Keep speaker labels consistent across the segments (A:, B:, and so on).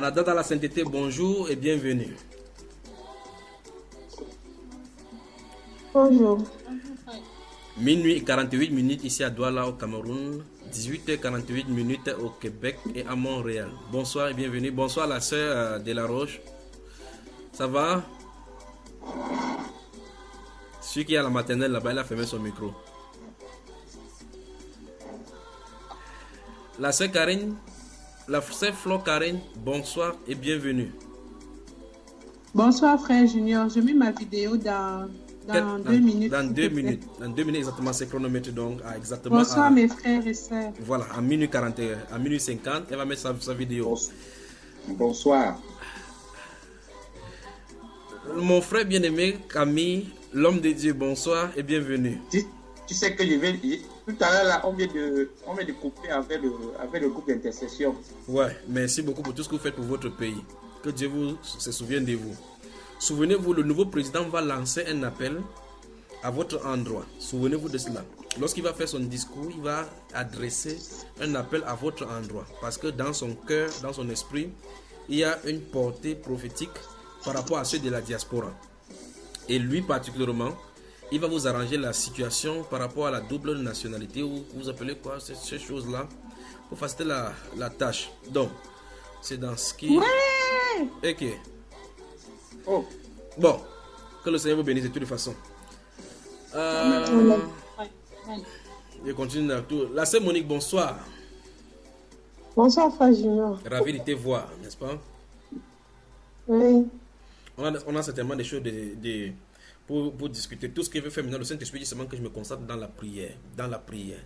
A: Canada dans la sainteté, bonjour et bienvenue.
B: Bonjour.
A: Minuit 48 minutes ici à Douala au Cameroun, 18h48 minutes au Québec et à Montréal. Bonsoir et bienvenue. Bonsoir la sœur de la Roche. Ça va? Celui qui est à la maternelle là-bas, il a fermé son micro. La sœur Karine, la sœur Flo Karine, bonsoir et bienvenue.
B: Bonsoir frère Junior, je mets ma vidéo dans 2 minutes.
A: Dans 2 minutes. Dans 2 minutes exactement, c'est chronomètre donc exactement.
B: Bonsoir mes frères et sœurs.
A: Voilà, à minuit 41, à minuit 50, elle va mettre sa vidéo.
C: Bonsoir.
A: Mon frère bien-aimé Camille, l'homme de Dieu, bonsoir et bienvenue.
C: Tu sais que je vais... Tout à l'heure, là, on vient de couper avec le groupe d'intercession.
A: Ouais, merci beaucoup pour tout ce que vous faites pour votre pays. Que Dieu se souvienne de vous. Souvenez-vous, le nouveau président va lancer un appel à votre endroit. Souvenez-vous de cela. Lorsqu'il va faire son discours, il va adresser un appel à votre endroit. Parce que dans son cœur, dans son esprit, il y a une portée prophétique par rapport à ceux de la diaspora. Et lui particulièrement, il va vous arranger la situation par rapport à la double nationalité, ou vous appelez quoi, ces choses-là, pour faciliter la tâche. Donc, c'est dans ce qui...
B: Ouais.
A: Ok.
C: Oh.
A: Bon, que le Seigneur vous bénisse de toutes les façons. Je continue dans tout. La sœur Monique, bonsoir.
B: Bonsoir frère Junior.
A: Ravi de te voir, n'est-ce pas?
B: Oui.
A: On a certainement des choses pour discuter. Tout ce que je veux faire maintenant, le Saint-Esprit dit seulement que je me concentre dans la prière. Dans la prière.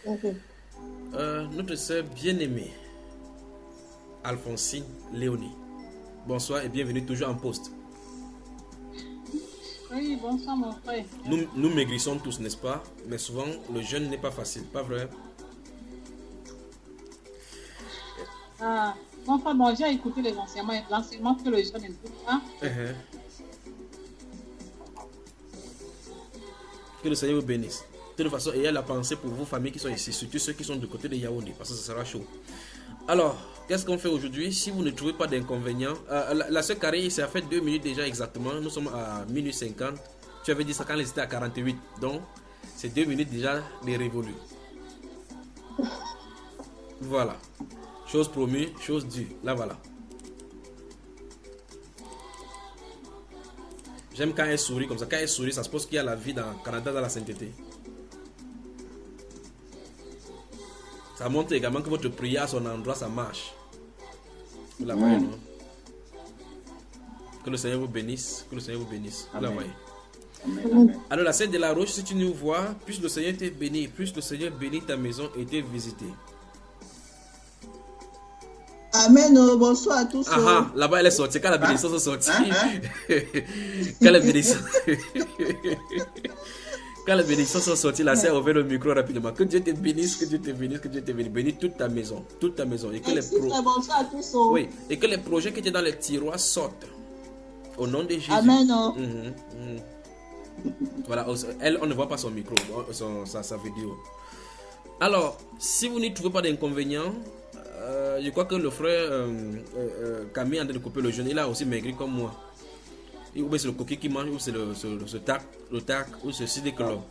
B: Okay.
A: Notre sœur bien-aimée, Alphonsine Léonie. Bonsoir et bienvenue toujours en poste.
D: Oui, bonsoir mon frère.
A: Nous maigrissons tous, n'est-ce pas? Mais souvent, le jeûne n'est pas facile, pas vrai?
D: Mon frère, bon, j'ai écouté l'enseignement que le jeune n'écoute pas.
A: Que le Seigneur vous bénisse. De toute façon, il y a la pensée pour vos familles qui sont ici, surtout ceux qui sont du côté de Yaoundé, parce que ça sera chaud. Alors, qu'est-ce qu'on fait aujourd'hui? Si vous ne trouvez pas d'inconvénient, la sœur Carré, ça fait 2 minutes déjà exactement. Nous sommes à minuit 50. Tu avais dit ça quand elle était à 48. Donc, c'est 2 minutes déjà de révolu. Voilà. Chose promise, chose due. Là, voilà. J'aime quand elle sourit comme ça. Quand elle sourit, ça se pose qu'il y a la vie dans le Canada, dans la sainteté. Ça montre également que votre prière à son endroit, ça marche. Vous la voyez, non? Que le Seigneur vous bénisse. Que le Seigneur vous bénisse. Vous la voyez.
C: Amen.
A: Alors, la Sainte de la Roche, si tu nous vois, puisse le Seigneur te bénir. Puisse le Seigneur bénir ta maison et te visiter.
E: Amen. Bonsoir à tous.
A: Ah, là-bas, elle est sortie. Quand la bénédiction est sortie. Quand la bénédiction... Quand les bénédictions sont sorties, la sœur a ouvert le micro rapidement. Que Dieu te bénisse, que Dieu te bénisse, que Dieu te bénisse. Bénis toute ta maison, toute ta maison. Et que
E: Bonsoir à tous.
A: Oui, et que les projets qui étaient dans les tiroirs sortent. Au nom de Jésus.
E: Amen.
A: Voilà, elle, on ne voit pas son micro, sa vidéo. Alors, si vous n'y trouvez pas d'inconvénient, je crois que le frère Camille en train de couper le jeûne, il a aussi maigri comme moi. Ou bien c'est le coquille qui mange, ou c'est le tac, ou c'est ceci que l'homme.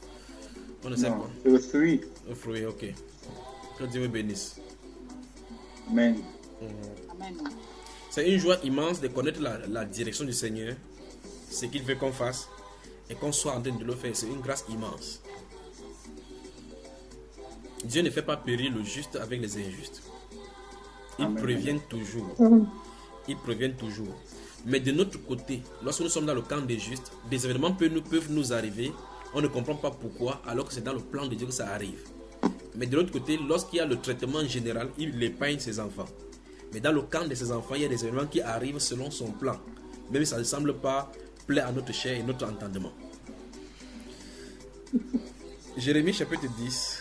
A: On ne sait pas.
C: Le fruit.
A: Le fruit, ok. Que Dieu me bénisse.
C: Amen.
D: Amen.
A: C'est une joie immense de connaître la direction du Seigneur, ce qu'il veut qu'on fasse, et qu'on soit en train de le faire. C'est une grâce immense. Dieu ne fait pas périr le juste avec les injustes. Il prévient toujours. ils préviennent toujours. Mais de notre côté, lorsque nous sommes dans le camp des justes, des événements peuvent nous arriver, on ne comprend pas pourquoi, alors que c'est dans le plan de Dieu que ça arrive. Mais de l'autre côté, lorsqu'il y a le traitement général, il épargne ses enfants. Mais dans le camp de ses enfants, il y a des événements qui arrivent selon son plan. Même si ça ne semble pas plaire à notre chair et notre entendement. Jérémie chapitre 10.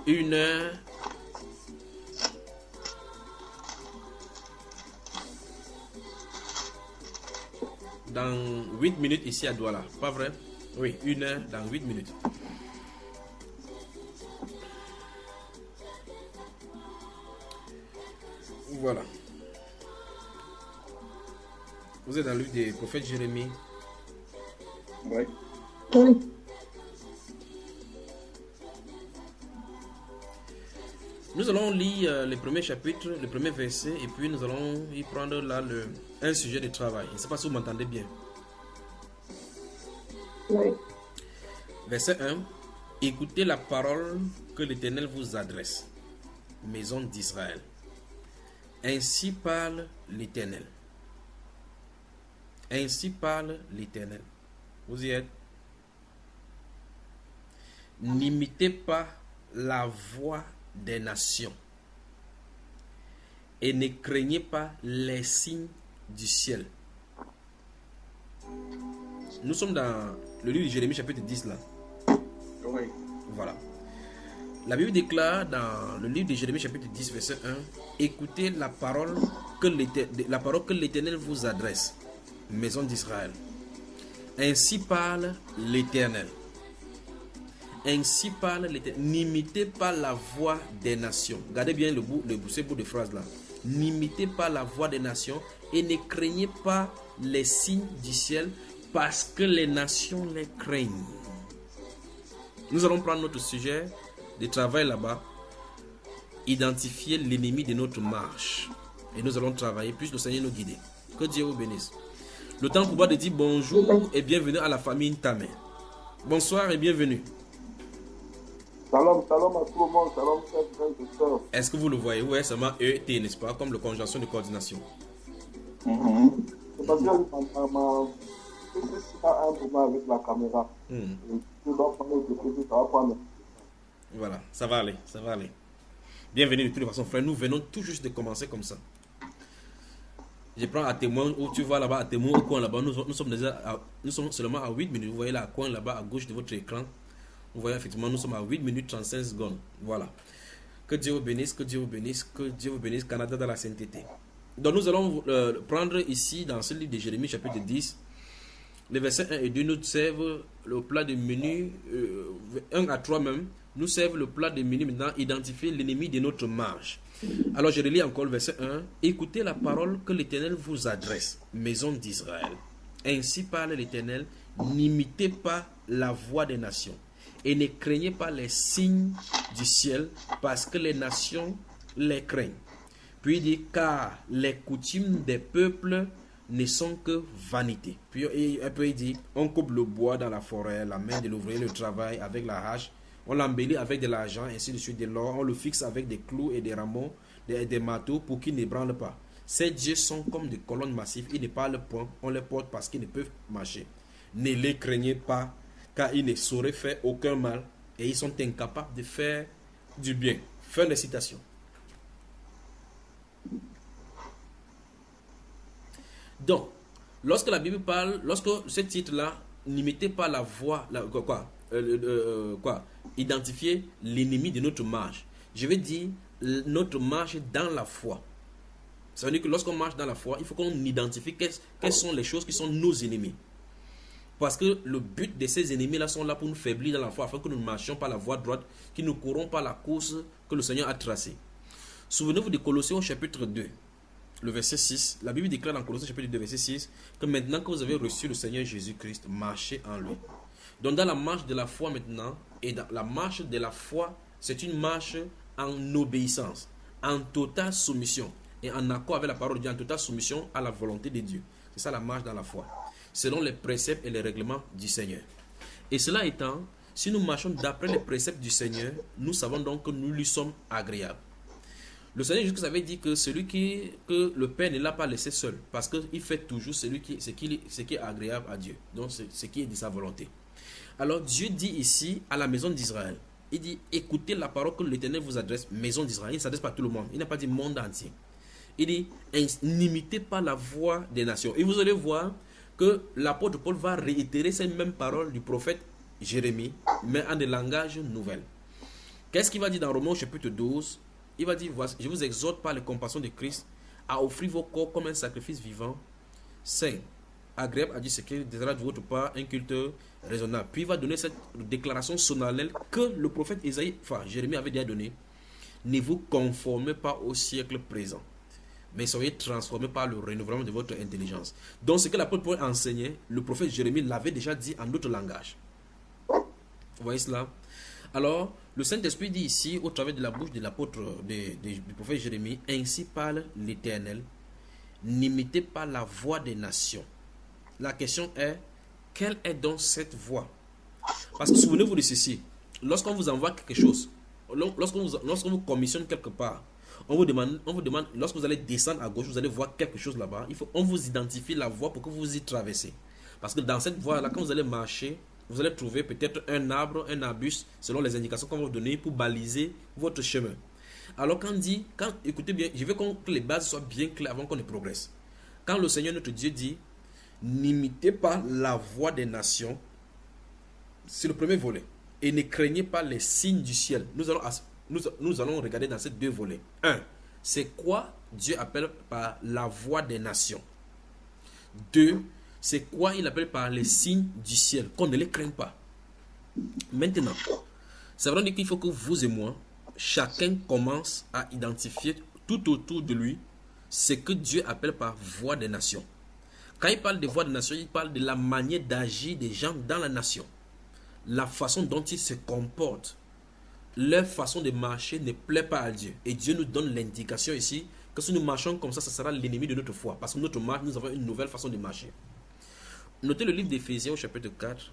A: Une heure. Dans 8 minutes ici à Douala. Pas vrai? Oui, 1 heure dans 8 minutes. Voilà. Vous êtes dans le livre des prophètes Jérémie.
C: Oui.
E: Oui.
A: Nous allons lire le premier chapitre, le premier verset, et puis nous allons y prendre là un sujet de travail. Je ne sais pas si vous m'entendez bien.
E: Oui.
A: Verset 1. Écoutez la parole que l'Éternel vous adresse, maison d'Israël. Ainsi parle l'Éternel. Ainsi parle l'Éternel. Vous y êtes? N'imitez pas la voix des nations et ne craignez pas les signes du ciel. Nous sommes dans le livre de Jérémie chapitre 10 là.
C: Oui.
A: Voilà. La Bible déclare dans le livre de Jérémie chapitre 10 verset 1: écoutez la parole que l'Éternel vous adresse, maison d'Israël. Ainsi parle l'Éternel. Ainsi parle l'Éternel. N'imitez pas la voix des nations. Regardez bien ce bout de phrase là. N'imitez pas la voix des nations et ne craignez pas les signes du ciel, parce que les nations les craignent. Nous allons prendre notre sujet de travail là-bas. Identifier l'ennemi de notre marche. Et nous allons travailler, puisse le Seigneur nous guider. Que Dieu vous bénisse. Le temps pour moi de dire bonjour et bienvenue à la famille Ntamé. Bonsoir et bienvenue.
F: Shalom à tout le monde, shalom frères et sœurs.
A: Est-ce que vous le voyez? Oui, seulement ET, n'est-ce pas? Comme la conjonction de coordination.
F: C'est parce que ma c'est pas un problème avec la caméra. Je dois prendre le côté, ça va prendre.
A: Voilà, ça va aller, ça va aller. Bienvenue de toute façon, frère. Nous venons tout juste de commencer comme ça. Je prends à témoin où tu vois là-bas, à témoin au coin là-bas. Nous sommes seulement à 8 minutes. Vous voyez là, à coin là-bas, à gauche de votre écran. Vous voyez effectivement, nous sommes à 8 minutes 35 secondes. Voilà. Que Dieu vous bénisse, que Dieu vous bénisse, que Dieu vous bénisse, Canada dans la sainteté. Donc nous allons prendre ici, dans ce livre de Jérémie, chapitre 10, les versets 1 et 2, nous servent le plat de menu, 1 à 3 même, nous servent le plat de menu maintenant, identifier l'ennemi de notre marche. Alors je relis encore le verset 1. Écoutez la parole que l'Éternel vous adresse, maison d'Israël. Ainsi parle l'Éternel, n'imitez pas la voix des nations et ne craignez pas les signes du ciel, parce que les nations les craignent. Puis il dit, car les coutumes des peuples ne sont que vanité. Puis après il dit, on coupe le bois dans la forêt, la main de l'ouvrier le travail avec la hache, on l'embellit avec de l'argent, ainsi de suite de l'or, on le fixe avec des clous et des rameaux, des marteaux pour qu'ils ne branlent pas. Ces dieux sont comme des colonnes massives, ils ne parlent point, on les porte parce qu'ils ne peuvent marcher. Ne les craignez pas, car ils ne sauraient faire aucun mal et ils sont incapables de faire du bien. Fin de citation. Donc, lorsque la Bible parle, lorsque ce titre-là, n'imitez pas la voix, identifier l'ennemi de notre marche. Je vais dire notre marche dans la foi. Ça veut dire que lorsqu'on marche dans la foi, il faut qu'on identifie quelles sont les choses qui sont nos ennemis. Parce que le but de ces ennemis-là sont là pour nous faiblir dans la foi, afin que nous ne marchions pas la voie droite, que nous ne courons pas la course que le Seigneur a tracée. Souvenez-vous de Colossiens chapitre 2, le verset 6. La Bible déclare dans Colossiens chapitre 2, verset 6, que maintenant que vous avez reçu le Seigneur Jésus-Christ, marchez en lui. Donc dans la marche de la foi maintenant, et dans la marche de la foi, c'est une marche en obéissance, en totale soumission, et en accord avec la parole de Dieu, en totale soumission à la volonté de Dieu. C'est ça la marche dans la foi, selon les préceptes et les règlements du Seigneur. Et cela étant, si nous marchons d'après les préceptes du Seigneur, nous savons donc que nous lui sommes agréables. Le Seigneur Jésus avait dit que que le Père ne l'a pas laissé seul, parce qu'il fait toujours ce qui est agréable à Dieu, donc ce qui est de sa volonté. Alors Dieu dit ici à la maison d'Israël, il dit écoutez la parole que l'Éternel vous adresse, maison d'Israël. Il ne s'adresse pas à tout le monde, il n'a pas dit monde entier. Il dit n'imitez pas la voix des nations. Et vous allez voir que l'apôtre Paul va réitérer ces mêmes paroles du prophète Jérémie, mais en des langages nouvelles. Qu'est-ce qu'il va dire dans Romains chapitre 12? Il va dire, voici, je vous exhorte par les compassions de Christ à offrir vos corps comme un sacrifice vivant, saint, agréable à Dieu, ce qui désirera de votre part un culte raisonnable. Puis il va donner cette déclaration solennelle que le prophète Jérémie avait déjà donnée. Ne vous conformez pas au siècle présent, mais soyez transformés par le renouvellement de votre intelligence. Donc ce que l'apôtre Paul enseignait, le prophète Jérémie l'avait déjà dit en d'autres langages. Vous voyez cela? Alors, le Saint-Esprit dit ici, au travers de la bouche de l'apôtre, du prophète Jérémie, ainsi parle l'Éternel, n'imitez pas la voix des nations. La question est, quelle est donc cette voix? Parce que souvenez-vous de ceci, lorsqu'on vous envoie quelque chose, lorsqu'on vous commissionne quelque part, on vous demande, lorsque vous allez descendre à gauche, vous allez voir quelque chose là-bas, on vous identifie la voie pour que vous y traversez. Parce que dans cette voie-là, quand vous allez marcher, vous allez trouver peut-être un arbre, un arbuste, selon les indications qu'on va vous donner pour baliser votre chemin. Alors écoutez bien, je veux que les bases soient bien claires avant qu'on ne progresse. Quand le Seigneur notre Dieu dit, n'imitez pas la voix des nations, c'est le premier volet. Et ne craignez pas les signes du ciel. Nous allons regarder dans ces deux volets. 1. C'est quoi Dieu appelle par la voix des nations? 2. C'est quoi il appelle par les signes du ciel, qu'on ne les craigne pas. Maintenant, ça veut dire qu'il faut que vous et moi, chacun commence à identifier tout autour de lui ce que Dieu appelle par voix des nations. Quand il parle de voix des nations, il parle de la manière d'agir des gens dans la nation. La façon dont ils se comportent, leur façon de marcher ne plaît pas à Dieu. Et Dieu nous donne l'indication ici que si nous marchons comme ça sera l'ennemi de notre foi. Parce que notre marche, nous avons une nouvelle façon de marcher. Notez le livre d'Éphésiens au chapitre 4,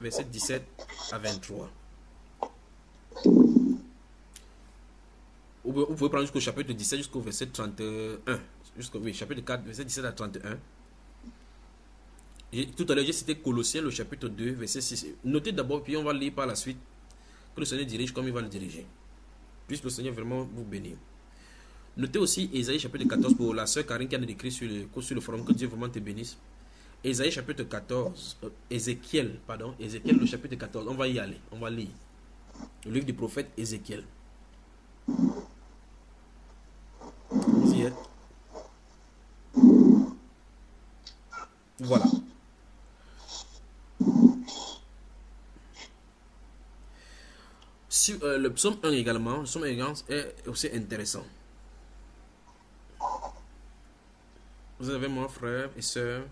A: versets 17 à 23. Vous pouvez prendre jusqu'au chapitre 17, jusqu'au verset 31. Chapitre 4, verset 17 à 31. Tout à l'heure, j'ai cité Colossiens, le chapitre 2, verset 6. Notez d'abord, puis on va lire par la suite, que le Seigneur dirige comme il va le diriger. Puisse le Seigneur vraiment vous bénir. Notez aussi Ésaïe chapitre 14 pour la sœur Karine qui a écrit sur le forum, que Dieu vraiment te bénisse. Ésaïe chapitre 14, Ézéchiel le chapitre 14, on va y aller, on va lire. Le livre du prophète Ézéchiel. Vous y êtes? Voilà. Le psaume 1 également, le psaume 1 est aussi intéressant. Vous avez mon frère et soeur.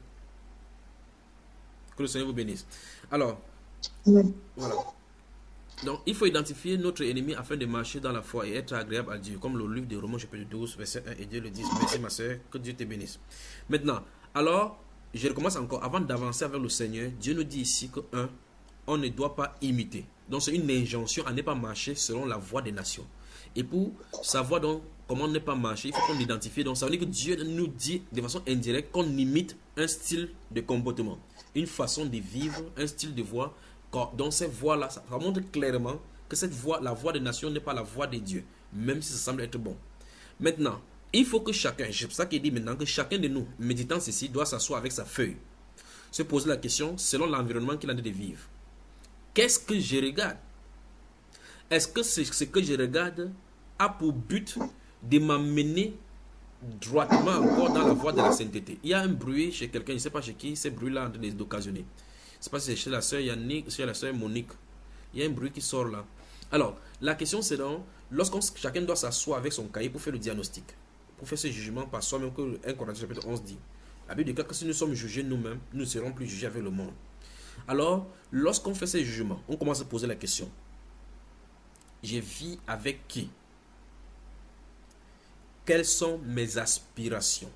A: Que le Seigneur vous bénisse. Alors, voilà. Donc, il faut identifier notre ennemi afin de marcher dans la foi et être agréable à Dieu. Comme le livre de Romains chapitre 12, verset 1 et 2 le disent. Merci ma soeur, que Dieu te bénisse. Maintenant, alors, je recommence encore. Avant d'avancer avec le Seigneur, Dieu nous dit ici que, on ne doit pas imiter. Donc, c'est une injonction à ne pas marcher selon la voie des nations. Et pour savoir donc comment ne pas marcher, il faut qu'on identifie. Donc, ça veut dire que Dieu nous dit de façon indirecte qu'on imite un style de comportement, une façon de vivre, un style de voix. Dans cette voie-là, ça montre clairement que la voix des nations n'est pas la voix de Dieu, même si ça semble être bon. Maintenant, il faut que chacun, c'est pour ça qu'il dit maintenant que chacun de nous, méditant ceci, doit s'asseoir avec sa feuille, se poser la question selon l'environnement qu'il a de vivre. Qu'est-ce que je regarde? Est-ce que ce que je regarde a pour but de m'amener droitement encore dans la voie de la sainteté? Il y a un bruit chez quelqu'un, je ne sais pas chez qui, ce bruit-là est en train d'occasionner. Je ne sais pas si c'est chez la soeur Yannick, chez la soeur Monique. Il y a un bruit qui sort là. Alors, la question c'est donc, chacun doit s'asseoir avec son cahier pour faire le diagnostic, pour faire ce jugement par soi-même, que 1 Corinthiens chapitre 11 dit. La Bible dit que si nous sommes jugés nous-mêmes, nous ne serons plus jugés avec le monde. Alors, lorsqu'on fait ces jugements, on commence à poser la question. Je vis avec qui? Quelles sont mes aspirations?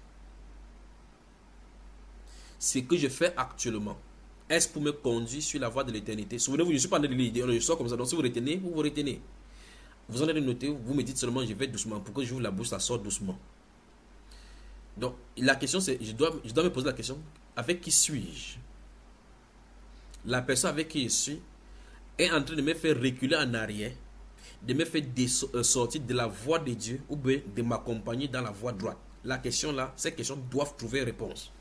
A: Ce que je fais actuellement, est-ce pour me conduire sur la voie de l'éternité? Souvenez-vous, je ne suis pas en train de lire, je sors comme ça. Donc si vous retenez, vous retenez. Vous en avez noté, vous me dites seulement je vais doucement. Pour que j'ouvre la bouche, ça sort doucement. Donc la question c'est, je dois me poser la question, avec qui suis-je? La personne avec qui je suis est en train de me faire reculer en arrière, de me faire sortir de la voie de Dieu ou bien de m'accompagner dans la voie droite. La question là, ces questions doivent trouver réponse.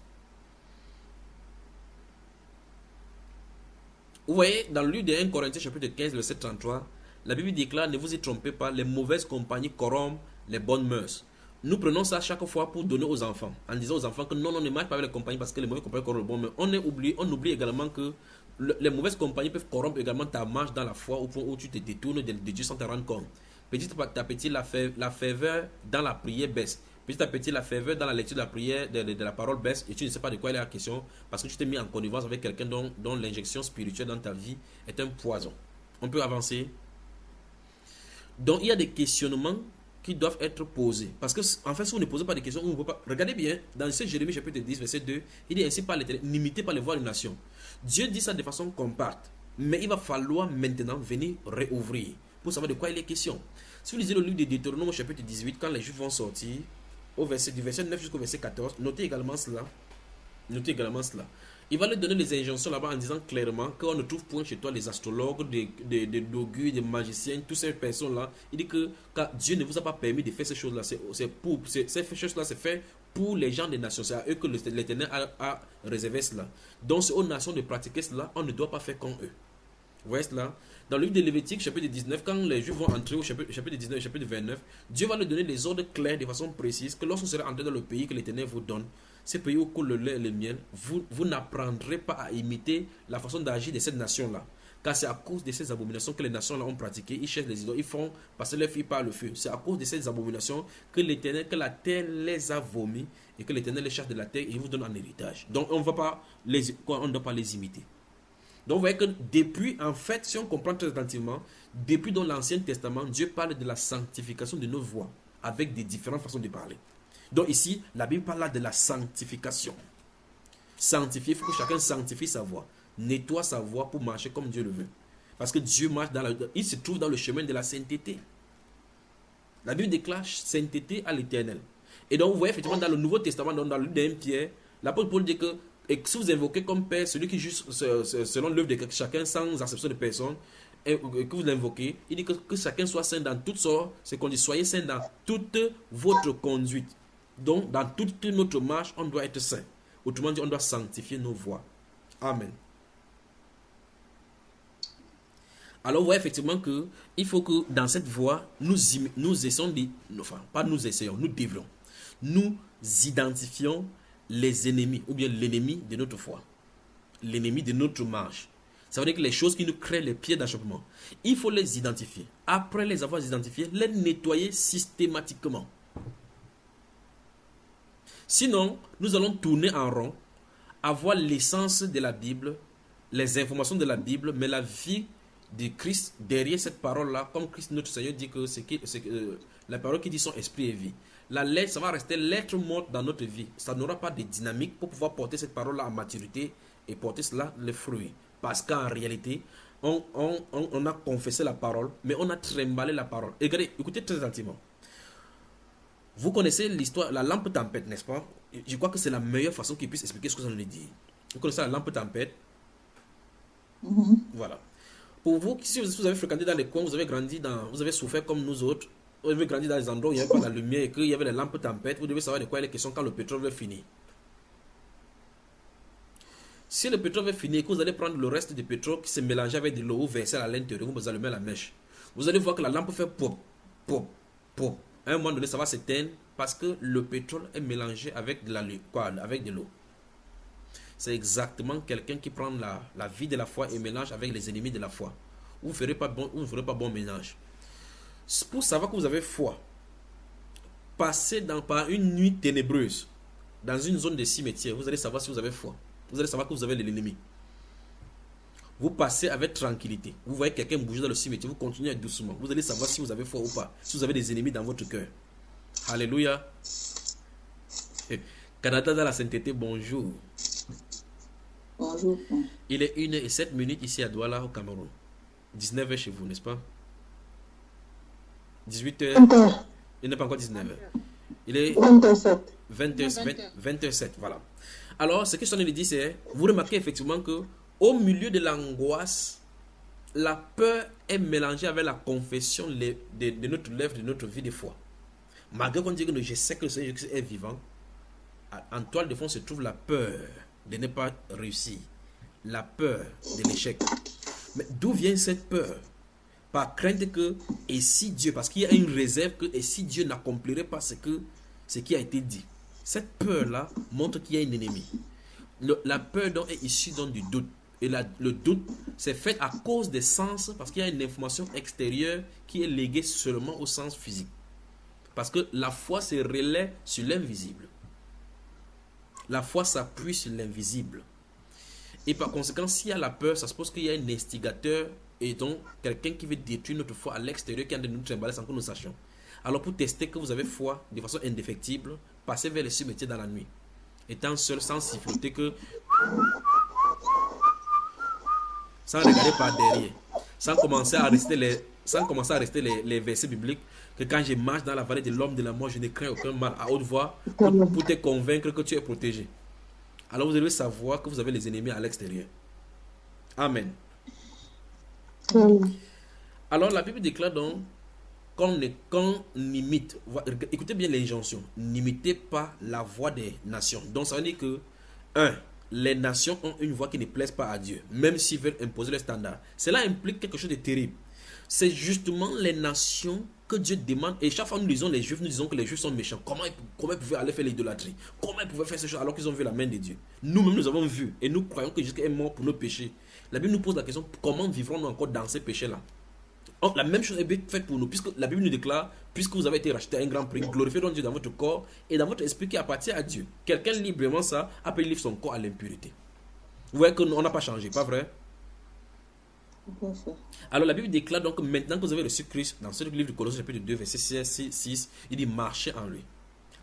A: Vous voyez, dans le livre de 1 Corinthiens chapitre 15, verset 33, la Bible déclare, ne vous y trompez pas, les mauvaises compagnies corrompent les bonnes mœurs. Nous prenons ça chaque fois pour donner aux enfants, en disant aux enfants que non, on ne marche pas avec les compagnies parce que les mauvaises compagnies corrompent les bonnes mœurs. On oublie également que les mauvaises compagnies peuvent corrompre également ta marche dans la foi au point où tu te détournes de Dieu sans te rendre compte. Petit à petit, la ferveur dans la prière baisse. Petit à petit, la ferveur dans la lecture de la prière, de la parole baisse, et tu ne sais pas de quoi il est la question parce que tu t'es mis en connivence avec quelqu'un dont l'injection spirituelle dans ta vie est un poison. On peut avancer. Donc, il y a des questionnements qui doivent être posés. Parce que, en fait, si vous ne posez pas de questions, on ne peut pas. Regardez bien, dans ce Jérémie chapitre 10, verset 2, il dit ainsi par l'Éternel, n'imitez pas les voies des nations. Dieu dit ça de façon compacte. Mais il va falloir maintenant venir réouvrir pour savoir de quoi il est question. Si vous lisez le livre de Deutéronome chapitre 18, quand les Juifs vont sortir, du verset 9 jusqu'au verset 14, notez également cela. Notez également cela. Il va leur donner les injonctions là-bas en disant clairement qu'on ne trouve point chez toi les astrologues, des dogues, des magiciens, toutes ces personnes-là. Il dit que Dieu ne vous a pas permis de faire ces choses-là. Ces choses-là, c'est fait pour les gens des nations. C'est à eux que l'Éternel a réservé cela. Donc, c'est aux nations de pratiquer cela. On ne doit pas faire comme eux. Vous voyez cela? Dans le livre de Lévitique, chapitre 19, quand les Juifs vont entrer au chapitre 19 chapitre 29, Dieu va leur donner les ordres clairs de façon précise que lorsque vous serez entré dans le pays que l'Éternel vous donne, ces pays où coule le lait et le miel, vous n'apprendrez pas à imiter la façon d'agir de cette nation-là. Car c'est à cause de ces abominations que les nations-là ont pratiquées. Ils cherchent les idoles, ils font passer leurs filles par le feu. C'est à cause de ces abominations que la terre les a vomis et que l'Éternel les chasse de la terre et il vous donne en héritage. Donc on ne doit pas les imiter. Donc vous voyez que depuis, en fait, si on comprend très attentivement, depuis dans l'Ancien Testament, Dieu parle de la sanctification de nos voies avec des différentes façons de parler. Donc ici, la Bible parle là de la sanctification. Sanctifier, il faut que chacun sanctifie sa voie. Nettoie sa voie pour marcher comme Dieu le veut. Parce que Dieu marche il se trouve dans le chemin de la sainteté. La Bible déclare sainteté à l'Éternel. Et donc vous voyez effectivement dans le Nouveau Testament, dans le livre de 1 Pierre, l'apôtre Paul dit que et si vous invoquez comme Père celui qui juge selon l'œuvre de chacun sans acception de personne, et que vous l'invoquez, il dit que chacun soit saint dans toutes sortes, c'est qu'on dit soyez saint dans toute votre conduite. Donc dans toute notre marche, on doit être saint. Autrement dit, on doit sanctifier nos voies. Amen. Alors, vous voyez effectivement qu'il faut que dans cette voie, nous essayons nous devrons. Nous identifions les ennemis, ou bien l'ennemi de notre foi. L'ennemi de notre marche. Ça veut dire que les choses qui nous créent les pieds d'achoppement, il faut les identifier. Après les avoir identifiés, les nettoyer systématiquement. Sinon, nous allons tourner en rond, avoir l'essence de la Bible, les informations de la Bible, mais la vie de Christ derrière cette parole-là, comme Christ notre Seigneur dit que la parole qui dit son esprit et vie. La lettre, ça va rester lettre morte dans notre vie. Ça n'aura pas de dynamique pour pouvoir porter cette parole-là à maturité et porter cela les fruits. Parce qu'en réalité, on a confessé la parole, mais on a trimballé la parole. Et regardez, écoutez très attentivement. Vous connaissez l'histoire, la lampe tempête, n'est-ce pas? Je crois que c'est la meilleure façon qu'il puisse expliquer ce que j'en ai dit. Vous connaissez la lampe tempête? Voilà. Pour vous, si vous avez fréquenté dans les coins, vous avez souffert comme nous autres, vous avez grandi dans les endroits où il n'y avait pas la lumière et qu'il y avait les lampes tempête, vous devez savoir de quoi il est question quand le pétrole va finir. Si le pétrole va finir et que vous allez prendre le reste du pétrole qui se mélange avec de l'eau, vous versez à l'intérieur, vous allumez la mèche. Vous allez voir que la lampe fait pop, pop, pop. À un moment donné, ça va s'éteindre parce que le pétrole est mélangé avec de l'eau. C'est exactement quelqu'un qui prend la vie de la foi et mélange avec les ennemis de la foi. Vous ne ferez pas bon ménage. Pour savoir que vous avez foi, passez par une nuit ténébreuse dans une zone de cimetière, vous allez savoir si vous avez foi. Vous allez savoir que vous avez l'ennemi. Vous passez avec tranquillité. Vous voyez quelqu'un bouger dans le cimetière, vous continuez doucement. Vous allez savoir si vous avez foi ou pas. Si vous avez des ennemis dans votre cœur. Alléluia. Canada dans la sainteté, bonjour.
E: Bonjour.
A: Il est 1h07 ici à Douala, au Cameroun. 19h chez vous, n'est-ce pas? 18h. Il n'est pas encore 19h. Il est
E: 27.
A: 20h07, voilà. Alors, ce que je suis en train de dire, c'est, vous remarquez effectivement que au milieu de l'angoisse, la peur est mélangée avec la confession de notre lèvre, de notre vie de foi. Malgré qu'on dit que je sais que le Seigneur Jésus est vivant, en toile de fond se trouve la peur de ne pas réussir, la peur de l'échec. Mais d'où vient cette peur? Par crainte que, et si Dieu, parce qu'il y a une réserve que, et si Dieu n'accomplirait pas ce qui a été dit. Cette peur-là montre qu'il y a un ennemi. La peur donc est issue donc du doute. Et le doute, c'est fait à cause des sens, parce qu'il y a une information extérieure qui est léguée seulement au sens physique. Parce que la foi se relaie sur l'invisible. La foi s'appuie sur l'invisible. Et par conséquent, s'il y a la peur, ça suppose qu'il y a un instigateur et donc quelqu'un qui veut détruire notre foi à l'extérieur, qui est en train de nous trimballer sans que nous sachions. Alors pour tester que vous avez foi de façon indéfectible, passez vers les cimetières dans la nuit. Étant seul, sans siffloter que... sans regarder par derrière. Sans commencer à rester les versets bibliques que quand je marche dans la vallée de l'homme de la mort, je ne crains aucun mal à haute voix pour te convaincre que tu es protégé. Alors vous devez savoir que vous avez les ennemis à l'extérieur. Amen. Alors la Bible déclare donc qu'on n'imite, écoutez bien l'injonction, n'imitez pas la voix des nations. Donc ça veut dire que, les nations ont une voix qui ne plaise pas à Dieu, même s'ils veulent imposer les standards. Cela implique quelque chose de terrible. C'est justement les nations que Dieu demande. Et chaque fois nous disons, les Juifs, nous disons que les Juifs sont méchants. Comment ils pouvaient aller faire l'idolâtrie? Comment ils pouvaient faire ces choses alors qu'ils ont vu la main de Dieu? Nous-mêmes, nous avons vu. Et nous croyons que Jésus est mort pour nos péchés. La Bible nous pose la question, comment vivrons-nous encore dans ces péchés-là? La même chose est faite pour nous, puisque la Bible nous déclare, puisque vous avez été racheté à un grand prix, glorifiez donc Dieu dans votre corps et dans votre esprit qui appartient à Dieu. Quelqu'un librement ça, après il livre son corps à l'impurité. Vous voyez qu'on n'a pas changé, pas vrai? Alors la Bible déclare donc que maintenant que vous avez reçu Christ, dans ce livre de Colossiens chapitre 2 verset 6, il dit marchez en lui.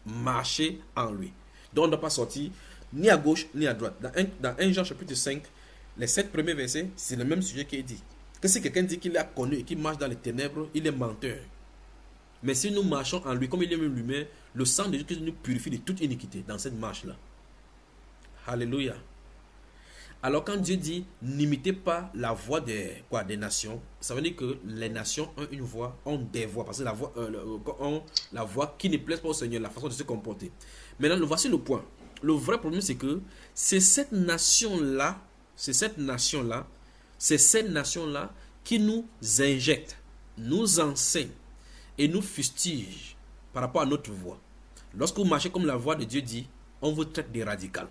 A: Marchez en lui. Donc on ne doit pas sortir ni à gauche ni à droite. Dans 1 Jean chapitre 5, les 7 premiers versets, c'est le même sujet qui est dit. Que si quelqu'un dit qu'il a connu et qu'il marche dans les ténèbres, il est menteur. Mais si nous marchons en lui, comme il est même lui-même, le sang de Jésus nous purifie de toute iniquité dans cette marche-là. Alléluia. Alors quand Dieu dit, n'imitez pas la voix des nations, ça veut dire que les nations ont une voix, ont des voix, parce que la voix qui ne plaise pas au Seigneur, la façon de se comporter. Maintenant, voici le point. Le vrai problème, c'est que c'est cette nation-là qui nous injecte, nous enseigne et nous fustige par rapport à notre voix. Lorsque vous marchez comme la voix de Dieu dit, on vous traite de radical.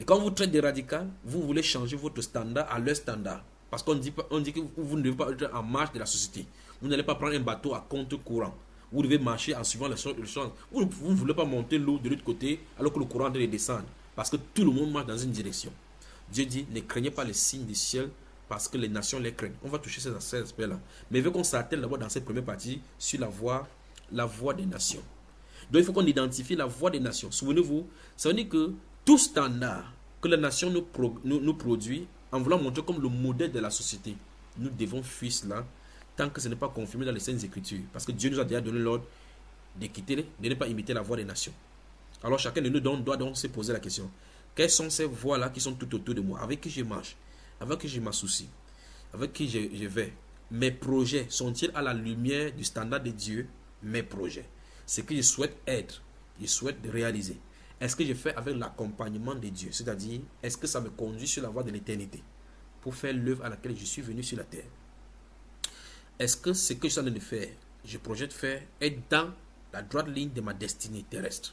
A: Et quand on vous traite de radical, vous voulez changer votre standard à leur standard. Parce qu'on dit que vous ne devez pas être en marche de la société. Vous n'allez pas prendre un bateau à contre-courant. Vous devez marcher en suivant les choses. Vous ne voulez pas monter l'eau de l'autre côté alors que le courant doit descendre. Parce que tout le monde marche dans une direction. Dieu dit, ne craignez pas les signes du ciel parce que les nations les craignent. On va toucher ces aspects-là. Mais il veut qu'on s'attelle d'abord dans cette première partie sur la voix des nations. Donc il faut qu'on identifie la voix des nations. Souvenez-vous, ça veut dire que tout standard que la nation nous produit, en voulant montrer comme le modèle de la société, nous devons fuir cela tant que ce n'est pas confirmé dans les Saintes Écritures. Parce que Dieu nous a déjà donné l'ordre de ne pas imiter la voix des nations. Alors chacun de nous doit donc se poser la question. Quelles sont ces voix-là qui sont tout autour de moi? Avec qui je marche? Avec qui je m'associe? Avec qui je vais? Mes projets sont-ils à la lumière du standard de Dieu? Mes projets. Ce que je souhaite être, je souhaite réaliser. Est-ce que je fais avec l'accompagnement de Dieu? C'est-à-dire, est-ce que ça me conduit sur la voie de l'éternité pour faire l'œuvre à laquelle je suis venu sur la terre? Est-ce que ce que je suis en train de faire, je projette faire, est dans la droite ligne de ma destinée terrestre?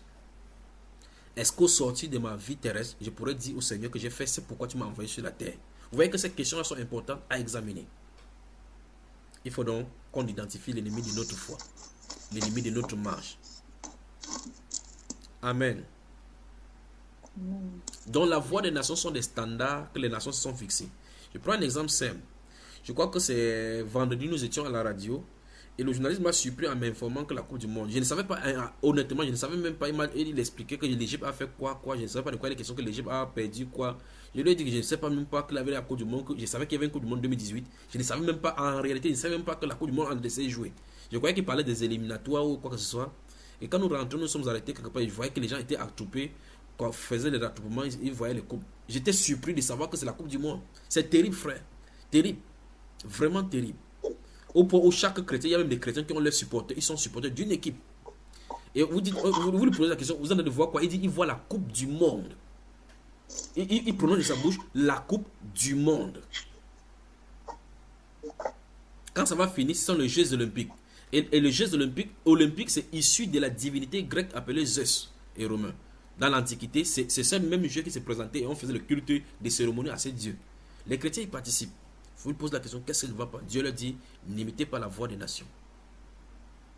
A: Est-ce qu'au sortir de ma vie terrestre, je pourrais dire au Seigneur que j'ai fait c'est pourquoi tu m'as envoyé sur la terre? Vous voyez que ces questions sont importantes à examiner. Il faut donc qu'on identifie l'ennemi de notre foi, l'ennemi de notre marche. Amen. Donc la voix des nations sont des standards que les nations se sont fixés. Je prends un exemple simple. Je crois que c'est vendredi, nous étions à la radio Et le journaliste m'a surpris en m'informant que la Coupe du Monde, je ne savais pas, honnêtement, je ne savais même pas, il expliquait que l'Égypte a fait quoi, je ne savais pas de quoi il est question, que l'Égypte a perdu quoi. Je lui ai dit que je ne sais pas même pas qu'il avait la Coupe du Monde, que je savais qu'il y avait une Coupe du Monde 2018. Je ne savais même pas, en réalité, je ne savais même pas que la Coupe du Monde en essayé de jouer. Je croyais qu'il parlait des éliminatoires ou quoi que ce soit. Et quand nous rentrons, nous sommes arrêtés quelque part, je voyais que les gens étaient attroupés, quand on faisait les rattroupements, ils voyaient les coupes. J'étais surpris de savoir que c'est la Coupe du Monde. C'est terrible, frère. Terrible. Vraiment terrible. Au point où chaque chrétien, il y a même des chrétiens qui ont leurs supporters, ils sont supporters d'une équipe. Et vous lui posez la question, vous en allez voir quoi? Il dit, il voit la Coupe du Monde. Il prononce de sa bouche la Coupe du Monde. Quand ça va finir, ce sont les Jeux olympiques. Et les Jeux olympiques, c'est issu de la divinité grecque appelée Zeus et romain. Dans l'Antiquité, c'est ce même jeu qui s'est présenté et on faisait le culte des cérémonies à ces dieux. Les chrétiens y participent. Vous lui posez la question, qu'est-ce qui ne va pas? Dieu leur dit, n'imitez pas la voix des nations.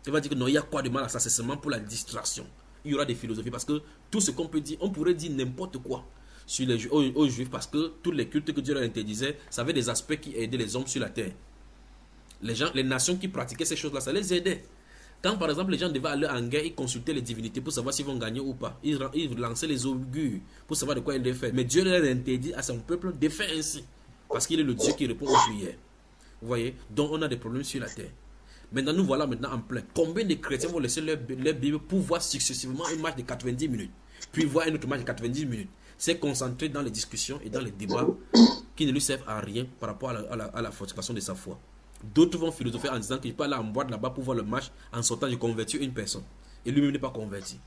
A: Il va dire que non, il y a quoi de mal à ça? C'est seulement pour la distraction. Il y aura des philosophies parce que tout ce qu'on peut dire, on pourrait dire n'importe quoi sur les aux Juifs parce que tous les cultes que Dieu leur interdisait, ça avait des aspects qui aidaient les hommes sur la terre. Les nations qui pratiquaient ces choses-là, ça les aidait. Quand par exemple les gens devaient aller en guerre, ils consultaient les divinités pour savoir s'ils vont gagner ou pas. Ils lançaient les augures pour savoir de quoi ils devaient faire. Mais Dieu leur interdit à son peuple de faire ainsi. Parce qu'il est le Dieu qui répond aux prières. Vous voyez? Donc on a des problèmes sur la terre. Maintenant, nous voilà maintenant en plein. Combien de chrétiens vont laisser leur Bible pour voir successivement une marche de 90 minutes, puis voir une autre marche de 90 minutes, c'est concentré dans les discussions et dans les débats qui ne lui servent à rien par rapport à la fortification de sa foi. D'autres vont philosopher en disant que je peux aller en boîte là-bas pour voir le match, en sortant je convertis une personne. Et lui-même n'est pas converti.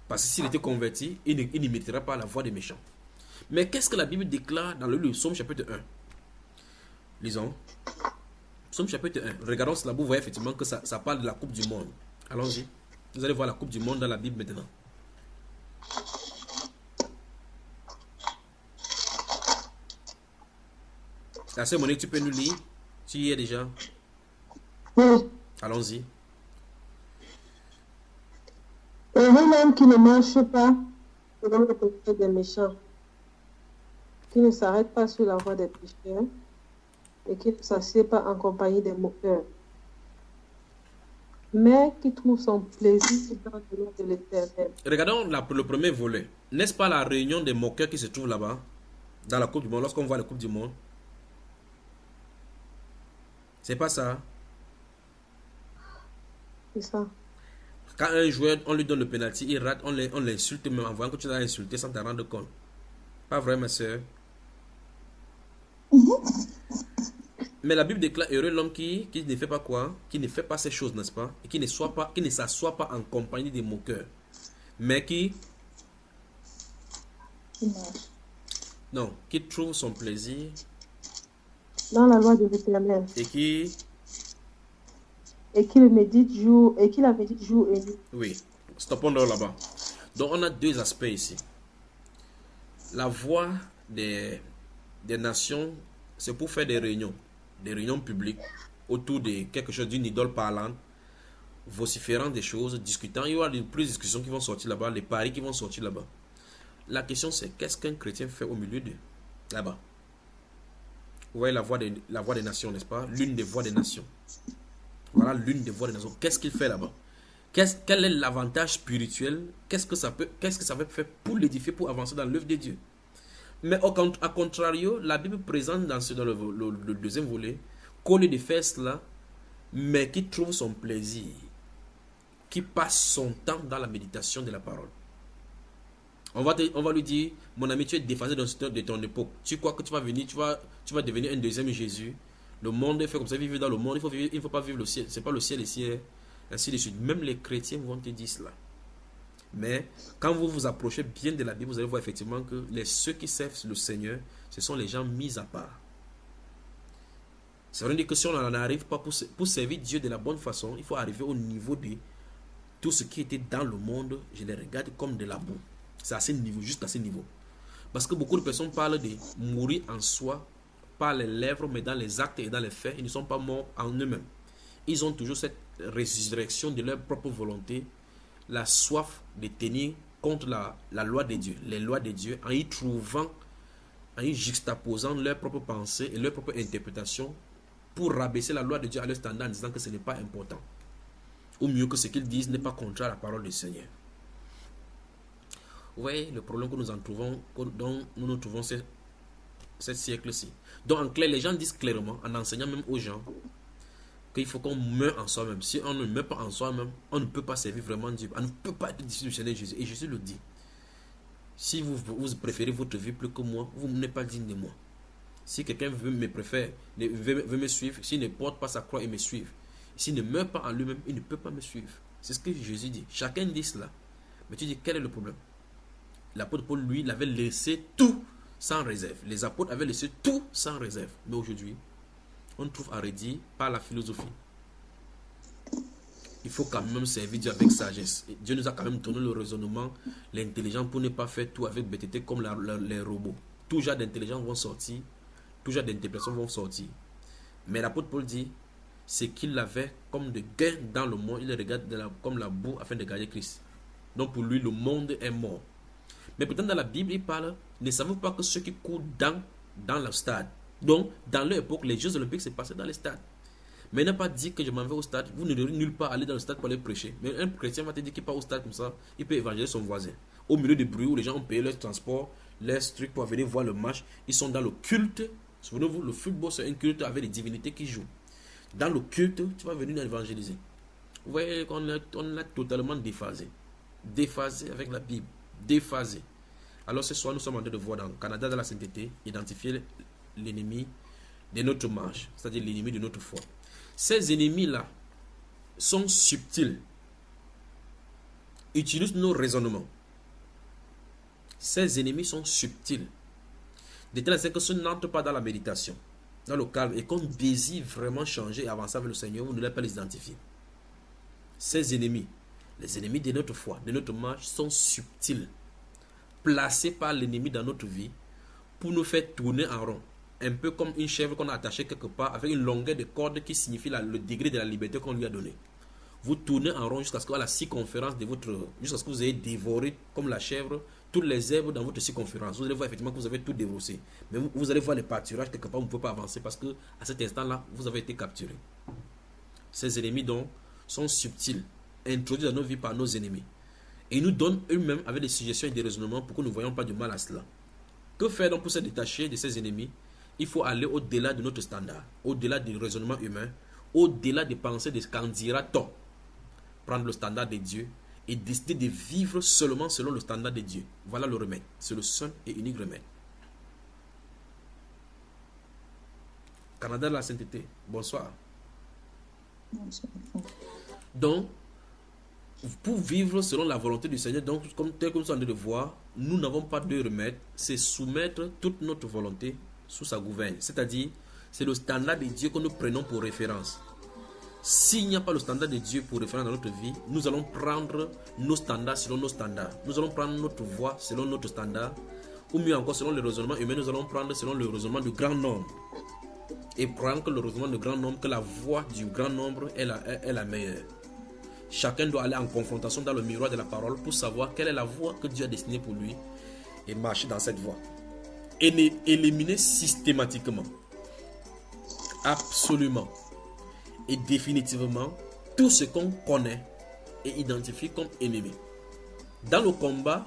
A: Parce que s'il était converti, il n'imiterait pas la voix des méchants. Mais qu'est-ce que la Bible déclare dans le Psaume chapitre 1? Lisons. Psaume chapitre 1. Regardons cela, vous voyez effectivement que ça parle de la Coupe du Monde. Allons-y. Vous allez voir la Coupe du Monde dans la Bible maintenant. La sœur Monique, tu peux nous lire? Tu y es déjà?
G: Oui.
A: Allons-y.
G: Heureux l'homme qui ne marche pas selon le conseil des méchants, qui ne s'arrête pas sur la voie des pécheurs et qui ne s'assied pas en compagnie des moqueurs, mais qui trouve son plaisir dans le nom de l'Éternel.
A: Regardons le premier volet. N'est-ce pas la réunion des moqueurs qui se trouve là-bas, dans la Coupe du Monde, lorsqu'on voit la Coupe du Monde? C'est pas ça?
G: C'est ça.
A: Quand un joueur, on lui donne le penalty, il rate, on l'insulte même en voyant que tu l'as insulté sans te rendre compte. Pas vrai, ma soeur? Mais la Bible déclare heureux l'homme qui ne fait pas quoi? Qui ne fait pas ces choses, n'est-ce pas? Et qui ne s'assoit pas en compagnie des moqueurs. Mais qui trouve son plaisir
G: dans la loi de l'Éternel.
A: et qui
G: la médite jour et nuit.
A: Oui, stoppons là-bas. Donc on a deux aspects ici. La voix des nations, c'est pour faire des réunions publiques autour de quelque chose, d'une idole parlante, vociférant des choses, discutant. Il y aura plus de discussions qui vont sortir là-bas, les paris qui vont sortir là-bas. La question c'est, qu'est-ce qu'un chrétien fait au milieu de là-bas? Vous voyez la voix des nations, n'est-ce pas? L'une des voix des nations. Voilà l'une des voix des nations. Qu'est-ce qu'il fait là-bas? Quel est l'avantage spirituel? Qu'est-ce que ça peut faire pour l'édifier, pour avancer dans l'œuvre de Dieu? Mais à contrario, la Bible présente dans le deuxième volet qu'au lieu de faire cela, mais qui trouve son plaisir, qui passe son temps dans la méditation de la parole. On va lui dire, mon ami, tu es déphasé de ton époque. Tu crois que tu vas venir, tu vas devenir un deuxième Jésus. Le monde est fait comme ça, vivre dans le monde, il ne faut pas vivre le ciel. C'est pas le ciel ici, ainsi de suite. Même les chrétiens vont te dire cela. Mais quand vous vous approchez bien de la Bible, vous allez voir effectivement que ceux qui servent le Seigneur, ce sont les gens mis à part. Ça veut dire que si on n'en arrive pas pour servir Dieu de la bonne façon, il faut arriver au niveau de tout ce qui était dans le monde, je les regarde comme de la boue. C'est à ce niveau, juste à ce niveau. Parce que beaucoup de personnes parlent de mourir en soi, par les lèvres, mais dans les actes et dans les faits, ils ne sont pas morts en eux-mêmes. Ils ont toujours cette résurrection de leur propre volonté, la soif de tenir contre la loi de Dieu, les lois de Dieu, en y juxtaposant leurs propres pensées et leurs propres interprétations pour rabaisser la loi de Dieu à leur standard en disant que ce n'est pas important. Ou mieux que ce qu'ils disent n'est pas contraire à la parole du Seigneur. Vous voyez le problème que nous en trouvons, dont nous nous trouvons ce siècle-ci. Donc en clair, les gens disent clairement, en enseignant même aux gens, qu'il faut qu'on meure en soi-même. Si on ne meurt pas en soi-même, on ne peut pas servir vraiment Dieu. On ne peut pas être disciple du Seigneur Jésus. Et Jésus le dit. Si vous préférez votre vie plus que moi, vous n'êtes pas digne de moi. Si quelqu'un veut me suivre, s'il ne porte pas sa croix et me suivre, s'il ne meurt pas en lui-même, il ne peut pas me suivre. C'est ce que Jésus dit. Chacun dit cela. Mais tu dis, quel est le problème? L'apôtre Paul, lui, il avait laissé tout sans réserve. Les apôtres avaient laissé tout sans réserve. Mais aujourd'hui, on trouve à redire par la philosophie. Il faut quand même servir Dieu avec sagesse. Et Dieu nous a quand même donné le raisonnement, l'intelligence pour ne pas faire tout avec bêtité comme les robots. Tout genre d'intelligence vont sortir, tout genre d'interprétation vont sortir. Mais l'apôtre Paul dit, ce qu'il avait comme de gain dans le monde, il le regarde comme la boue afin de gagner Christ. Donc pour lui, le monde est mort. Mais pourtant dans la Bible, il parle, ne savez-vous pas que ceux qui courent dans le stade. Donc dans leur époque, les Jeux Olympiques se passaient dans les stades. Mais il n'a pas dit que je m'en vais au stade. Vous ne devez nulle part aller dans le stade pour aller prêcher. Mais un chrétien va te dire qu'il part au stade comme ça, il peut évangéliser son voisin. Au milieu du bruit où les gens ont payé leur transport, leurs trucs pour venir voir le match, ils sont dans le culte. Souvenez-vous, le football c'est un culte avec des divinités qui jouent. Dans le culte, tu vas venir évangéliser. Vous voyez qu'on l'a totalement déphasé. Déphasé avec la Bible. Déphasé. Alors ce soir, nous sommes en train de voir dans le Canada, dans la sainteté, identifier l'ennemi de notre marche, c'est-à-dire l'ennemi de notre foi. Ces ennemis-là sont subtils. Utilisent nos raisonnements. Ces ennemis sont subtils. De telle sorte que ce n'entre pas dans la méditation, dans le calme, et qu'on désire vraiment changer et avancer avec le Seigneur, vous ne l'avez pas les identifier. Ces ennemis, les ennemis de notre foi, de notre marche, sont subtils. Placés par l'ennemi dans notre vie pour nous faire tourner en rond. Un peu comme une chèvre qu'on a attachée quelque part avec une longueur de corde qui signifie le degré de la liberté qu'on lui a donné. Vous tournez en rond jusqu'à ce que la circonférence de jusqu'à ce que vous ayez dévoré comme la chèvre toutes les herbes dans votre circonférence. Vous allez voir effectivement que vous avez tout dérossé. Mais vous allez voir les pâturages quelque part, vous ne pouvez pas avancer parce que à cet instant-là, vous avez été capturé. Ces ennemis donc sont subtils, introduits dans nos vies par nos ennemis. Et ils nous donnent eux-mêmes avec des suggestions et des raisonnements pour que nous ne voyons pas de mal à cela. Que faire donc pour se détacher de ces ennemis? Il faut aller au-delà de notre standard, au-delà du raisonnement humain, au-delà des pensées de ce qu'en dira-t-on. Prendre le standard de Dieu et décider de vivre seulement selon le standard de Dieu. Voilà le remède. C'est le seul et unique remède. Canada de la sainteté. Bonsoir. Donc, pour vivre selon la volonté du Seigneur, donc tel que nous sommes en train de voir, nous n'avons pas de remède, c'est soumettre toute notre volonté sous sa gouverne. C'est-à-dire, c'est le standard de Dieu que nous prenons pour référence. S'il n'y a pas le standard de Dieu pour référence dans notre vie, nous allons prendre nos standards selon nos standards. Nous allons prendre notre voie selon notre standard, ou mieux encore selon le raisonnement humain, nous allons prendre selon le raisonnement du grand nombre. Et prendre que le raisonnement du grand nombre, que la voie du grand nombre est la meilleure. Chacun doit aller en confrontation dans le miroir de la parole pour savoir quelle est la voie que Dieu a destinée pour lui et marcher dans cette voie. Et éliminer systématiquement, absolument et définitivement tout ce qu'on connaît et identifie comme ennemi. Dans le combat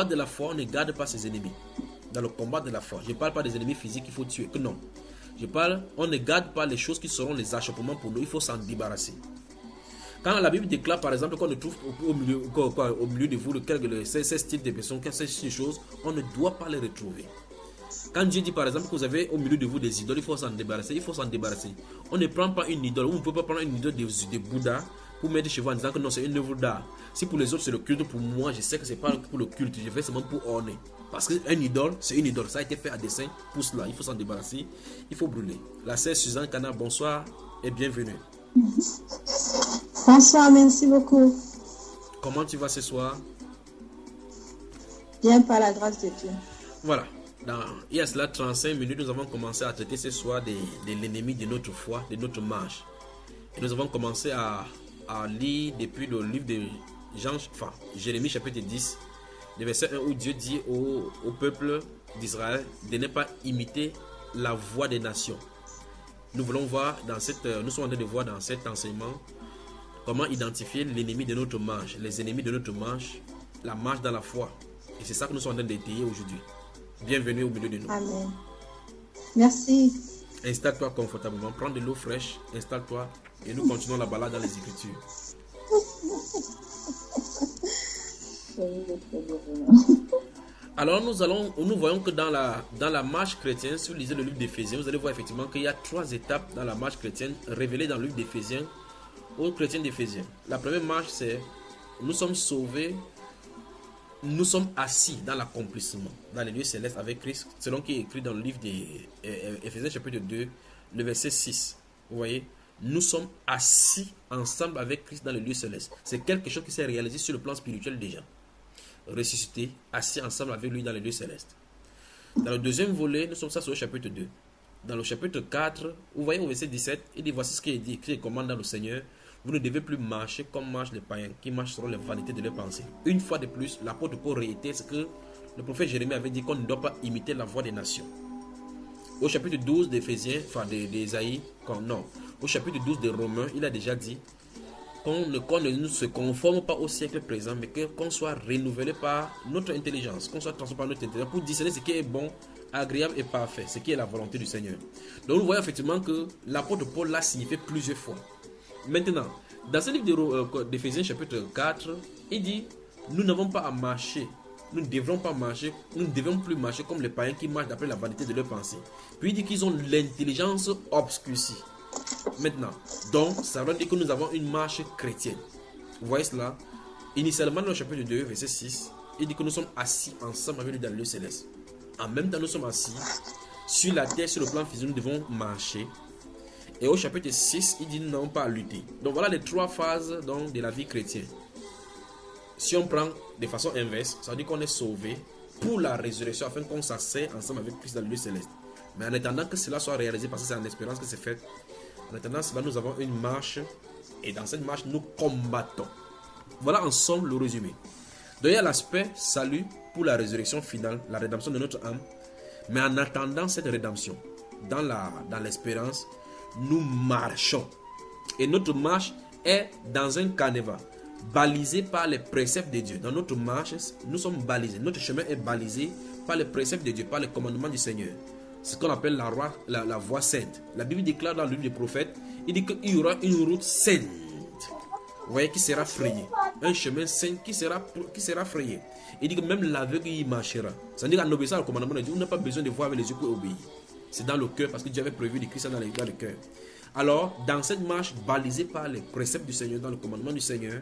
A: de la foi, on ne garde pas ses ennemis. Dans le combat de la foi, je ne parle pas des ennemis physiques qu'il faut tuer, que non. Je parle, on ne garde pas les choses qui seront les achoppements pour nous, il faut s'en débarrasser. Quand la Bible déclare par exemple qu'on ne trouve au milieu de vous ces styles de personnes, ces choses, on ne doit pas les retrouver. Quand Dieu dit par exemple que vous avez au milieu de vous des idoles, il faut s'en débarrasser, On ne prend pas une idole, vous ne pouvez pas prendre une idole de Bouddha pour mettre chez vous en disant que non, c'est une œuvre d'art. Si pour les autres c'est le culte, pour moi je sais que c'est pas pour le culte, je fais seulement pour orner. Parce qu'une idole, c'est une idole, ça a été fait à dessein pour cela, il faut s'en débarrasser, il faut brûler. La sœur Suzanne Cana, bonsoir et bienvenue.
E: Bonsoir, merci beaucoup.
A: Comment tu vas ce soir?
E: Bien, par la grâce de Dieu.
A: Voilà. Il y a cela 35 minutes, nous avons commencé à traiter ce soir de l'ennemi de notre foi, de notre marche. Et nous avons commencé à lire depuis le livre de Jérémie chapitre 10, le verset 1 où Dieu dit au peuple d'Israël de ne pas imiter la voix des nations. nous voulons voir dans cette, nous sommes en train de voir dans cet enseignement comment identifier l'ennemi de notre marche, les ennemis de notre marche, la marche dans la foi. Et c'est ça que nous sommes en train d'étayer aujourd'hui. Bienvenue au milieu de nous.
E: Amen. Merci.
A: Installe-toi confortablement, prends de l'eau fraîche, installe-toi et nous continuons la balade dans les Écritures. Alors nous voyons que dans la marche chrétienne, si vous lisez le livre d'Éphésiens, vous allez voir effectivement qu'il y a 3 étapes dans la marche chrétienne révélées dans le livre d'Éphésiens aux chrétiens d'Éphésiens. La première marche, c'est nous sommes sauvés, nous sommes assis dans l'accomplissement, dans les lieux célestes avec Christ, selon qui est écrit dans le livre d'Éphésiens chapitre 2, le verset 6. Vous voyez, nous sommes assis ensemble avec Christ dans les lieux célestes. C'est quelque chose qui s'est réalisé sur le plan spirituel déjà. Ressuscité, assis ensemble avec lui dans les lieux célestes. Dans le deuxième volet, nous sommes ça sur le chapitre 2. Dans le chapitre 4, vous voyez au verset 17, il dit voici ce qui est dit, qui est commande dans le Seigneur. Vous ne devez plus marcher comme marchent les païens, qui marchent selon les vanités de leurs pensées. Une fois de plus, l'apôtre Paul réitère ce que le prophète Jérémie avait dit, qu'on ne doit pas imiter la voix des nations. Au chapitre 12 d'Éphésiens, enfin d'Ésaïe, non, au chapitre 12 de Romains, il a déjà dit qu'on ne se conforme pas au siècle présent, mais qu'on soit renouvelé par notre intelligence, qu'on soit transformé par notre intelligence pour discerner ce qui est bon, agréable et parfait, ce qui est la volonté du Seigneur. Donc nous voyons effectivement que l'apôtre Paul l'a signifié plusieurs fois. Maintenant, dans ce livre d'Éphésiens chapitre 4, il dit, nous n'avons pas à marcher, nous ne devrons pas marcher, nous ne devons plus marcher comme les païens qui marchent d'après la vanité de leurs pensées. Puis il dit qu'ils ont l'intelligence obscurcie. Maintenant, donc, ça veut dire que nous avons une marche chrétienne. Vous voyez cela? Initialement, dans le chapitre 2, verset 6, il dit que nous sommes assis ensemble avec lui dans le lieu céleste. En même temps, nous sommes assis sur la terre, sur le plan physique, nous devons marcher. Et au chapitre 6, il dit nous n'avons pas à lutter. Donc voilà les 3 phases donc, de la vie chrétienne. Si on prend de façon inverse, ça veut dire qu'on est sauvé pour la résurrection afin qu'on s'asseye ensemble avec Christ dans le lieu céleste. Mais en attendant que cela soit réalisé, parce que c'est en espérance que c'est fait, en attendant cela, nous avons une marche et dans cette marche, nous combattons. Voilà en somme le résumé. Donc il y a l'aspect salut pour la résurrection finale, la rédemption de notre âme. Mais en attendant cette rédemption, dans l'espérance, nous marchons. Et notre marche est dans un canevas, balisé par les préceptes de Dieu. Dans notre marche, nous sommes balisés. Notre chemin est balisé par les préceptes de Dieu, par les commandements du Seigneur. C'est ce qu'on appelle la voie sainte. La Bible déclare dans le livre des prophètes, il dit qu'il y aura une route sainte. Vous voyez, qui sera frayée. Un chemin saint qui sera frayé. Il dit que même l'aveugle y marchera. C'est-à-dire qu'en obéissant au commandement de Dieu, on n'a pas besoin de voir avec les yeux pour obéir. C'est dans le cœur, parce que Dieu avait prévu d'écrire ça dans le cœur. Alors, dans cette marche balisée par les préceptes du Seigneur, dans le commandement du Seigneur,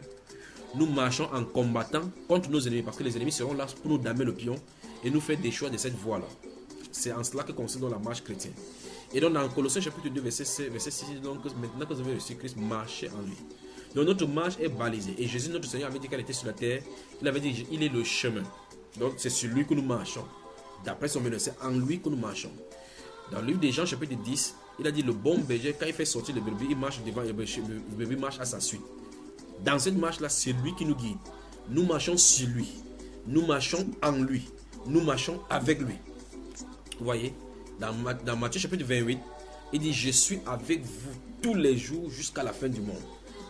A: nous marchons en combattant contre nos ennemis, parce que les ennemis seront là pour nous damer le pion et nous faire des choix de cette voie-là. C'est en cela que consiste dans la marche chrétienne. Et donc, dans Colossiens chapitre 2, verset 6, donc, maintenant que vous avez reçu Christ, marchez en lui. Donc, notre marche est balisée. Et Jésus, notre Seigneur, avait dit qu'elle était sur la terre. Il avait dit, il est le chemin. Donc, c'est sur lui que nous marchons. D'après son meneur, c'est en lui que nous marchons. Dans le livre des Jean, chapitre 10, il a dit, le bon berger, quand il fait sortir le brebis, il marche devant, le brebis marche à sa suite. Dans cette marche-là, c'est lui qui nous guide. Nous marchons sur lui. Nous marchons en lui. Nous marchons avec lui. Vous voyez, dans Matthieu chapitre 28, il dit, je suis avec vous tous les jours jusqu'à la fin du monde.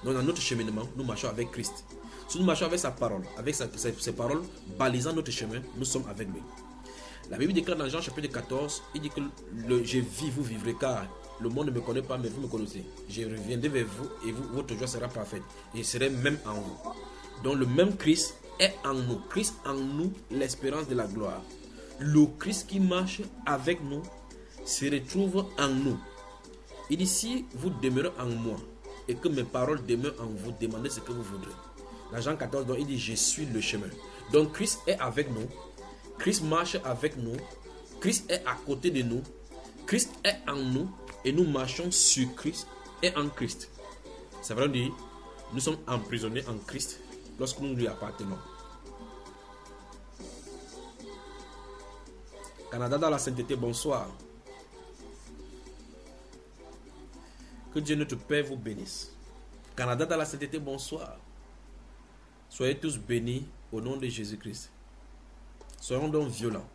A: Donc dans notre cheminement, nous marchons avec Christ. Si nous marchons avec sa parole, avec ses paroles balisant notre chemin, nous sommes avec lui. La Bible déclare dans Jean chapitre 14, il dit que je vis, vous vivrez, car le monde ne me connaît pas, mais vous me connaissez. Je reviendrai vers vous et votre joie sera parfaite. Et je serai même en vous. Donc le même Christ est en nous. Christ en nous, l'espérance de la gloire. Le Christ qui marche avec nous se retrouve en nous. Il dit, si vous demeurez en moi et que mes paroles demeurent en vous, demandez ce que vous voudrez. Dans Jean 14, donc, il dit, je suis le chemin. Donc Christ est avec nous. Christ marche avec nous. Christ est à côté de nous. Christ est en nous. Et nous marchons sur Christ et en Christ. Ça veut dire, nous sommes emprisonnés en Christ lorsque nous lui appartenons. Canada dans la sainteté, bonsoir. Que Dieu notre Père vous bénisse. Canada dans la sainteté, bonsoir. Soyez tous bénis au nom de Jésus-Christ. Soyons donc violents.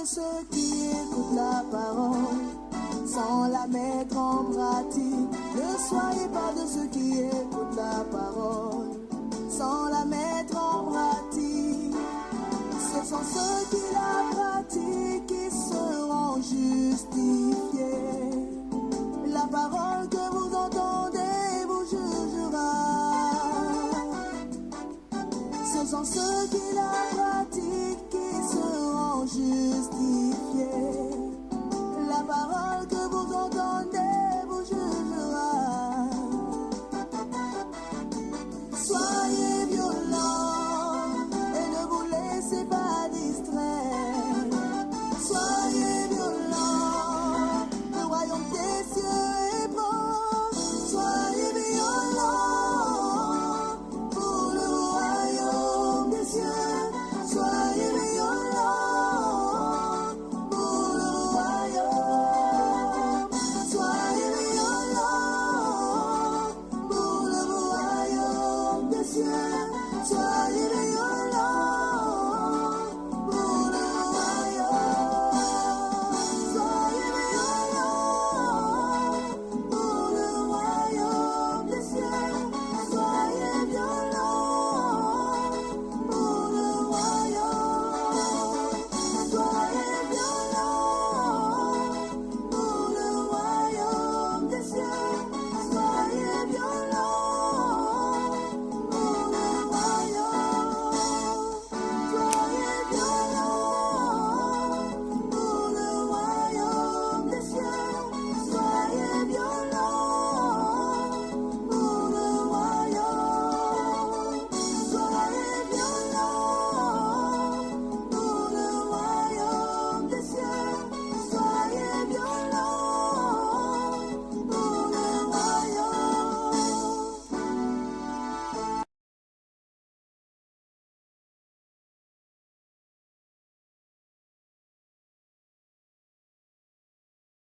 H: de ceux qui écoutent la parole sans la mettre en pratique. Ne soyez pas de ceux qui écoutent la parole sans la mettre en pratique. Ce sont ceux qui la pratiquent qui seront justifiés. La parole que vous entendez vous jugera. Ce sont ceux qui la pratiquent